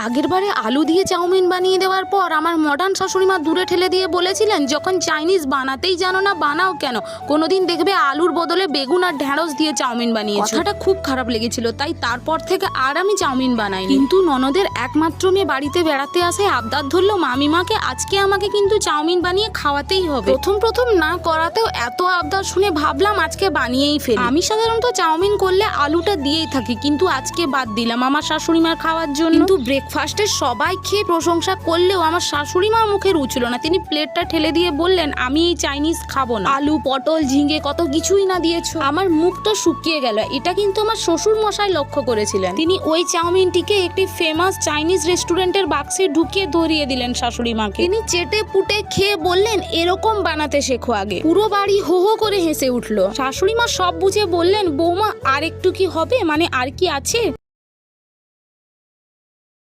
আগেরবারে আলু দিয়ে চাউমিন বানিয়ে দেওয়ার পর আমার মডার্ন শাশুড়িমা দূরে ঠেলে দিয়ে বলেছিলেন, যখন চাইনিজ বানাতেই জানো না বানাও কেন, কোনোদিন দেখবে আলুর বদলে বেগুন আর ঢ্যাঁড়স দিয়ে চাউমিন বানিয়েছো। কথাটা খুব খারাপ লেগেছিল, তাই তারপর থেকে আর আমি চাউমিন বানাই। কিন্তু ননদের একমাত্র মেয়ে বাড়িতে বেড়াতে আসে আবদার ধরলো মামিমাকে আজকে আমাকে কিন্তু চাউমিন বানিয়ে খাওয়াতেই হবে। প্রথম না করাতেও এত আবদার শুনে ভাবলাম আজকে বানিয়েই ফেলি। আমি সাধারণত চাউমিন করলে আলুটা দিয়েই থাকি, কিন্তু আজকে বাদ দিলাম আমার শাশুড়িমার খাওয়ার জন্য। কিন্তু ব্রেকফাস্টে সবাই খেয়ে প্রশংসা করলেও আমার শাশুড়িমার মুখে রুচল না। তিনি প্লেটটা ঠেলে দিয়ে বললেন, আমি এই চাইনিজ খাবো না, আলু পটল ঝিঙে কত কিছুই না দিয়েছো। আমার মুখ তো শুকিয়ে গেল। এটা কিন্তু আমার শ্বশুর মশাই লক্ষ্য করেছিলেন। তিনি ওই চাউমিনটিকে একটি ফেমাস চাইনিজ রেস্টুরেন্টের বাক্সে ঢুকিয়ে ধরিয়ে দিলেন শাশুড়িমাকে। তিনি চেটে পুটে খেয়ে বললেন, এরকম বানাতে শেখো আগে। পুরো বাড়ি হো হো করে হেসে উঠলো। শাশুড়িমা সব বুঝে বললেন, বৌমা আর একটু কি হবে, মানে আর কি আছে?